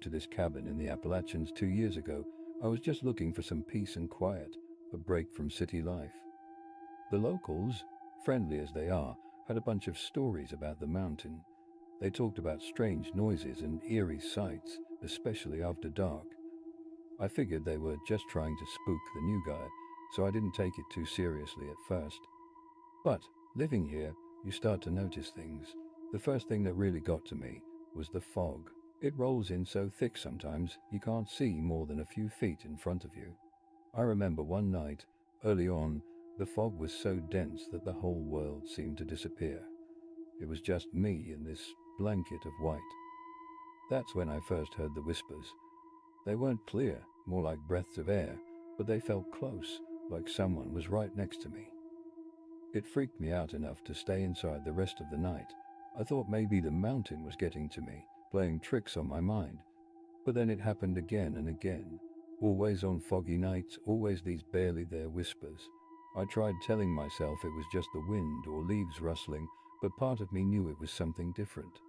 to this cabin in the Appalachians 2 years ago, I was just looking for some peace and quiet, a break from city life. The locals, friendly as they are, had a bunch of stories about the mountain. They talked about strange noises and eerie sights, especially after dark. I figured they were just trying to spook the new guy, so I didn't take it too seriously at first. But living here, you start to notice things. The first thing that really got to me was the fog. It rolls in so thick sometimes you can't see more than a few feet in front of you. I remember one night, early on, the fog was so dense that the whole world seemed to disappear. It was just me in this blanket of white. That's when I first heard the whispers. They weren't clear, more like breaths of air, but they felt close, like someone was right next to me. It freaked me out enough to stay inside the rest of the night. I thought maybe the mountain was getting to me, playing tricks on my mind. But then it happened again and again. Always on foggy nights, always these barely there whispers. I tried telling myself it was just the wind or leaves rustling, but part of me knew it was something different.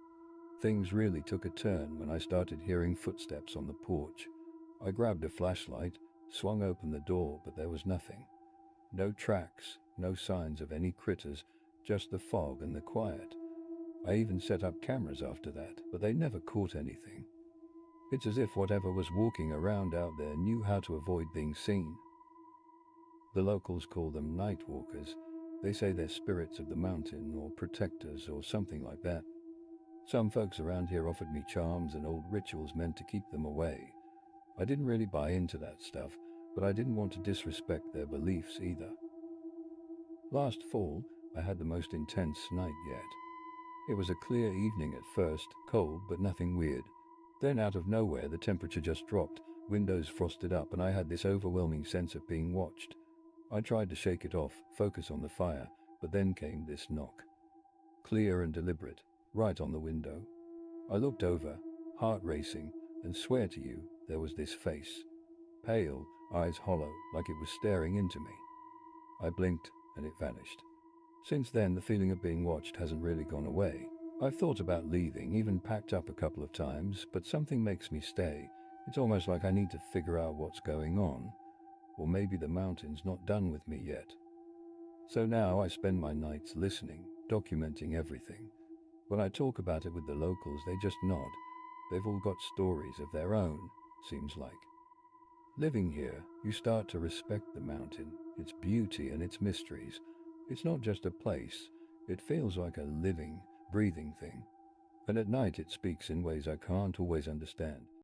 Things really took a turn when I started hearing footsteps on the porch. I grabbed a flashlight, swung open the door, but there was nothing. No tracks, no signs of any critters, just the fog and the quiet. I even set up cameras after that, but they never caught anything. It's as if whatever was walking around out there knew how to avoid being seen. The locals call them night walkers. They say they're spirits of the mountain or protectors or something like that. Some folks around here offered me charms and old rituals meant to keep them away. I didn't really buy into that stuff, but I didn't want to disrespect their beliefs either. Last fall, I had the most intense night yet. It was a clear evening at first, cold but nothing weird. Then out of nowhere the temperature just dropped, windows frosted up, and I had this overwhelming sense of being watched. I tried to shake it off, focus on the fire, but then came this knock. Clear and deliberate, right on the window. I looked over, heart racing, and swear to you, there was this face. Pale, eyes hollow, like it was staring into me. I blinked, and it vanished. Since then, the feeling of being watched hasn't really gone away. I've thought about leaving, even packed up a couple of times, but something makes me stay. It's almost like I need to figure out what's going on. Or maybe the mountain's not done with me yet. So now I spend my nights listening, documenting everything. When I talk about it with the locals, they just nod. They've all got stories of their own, seems like. Living here, you start to respect the mountain, its beauty and its mysteries. It's not just a place, it feels like a living, breathing thing. And at night it speaks in ways I can't always understand.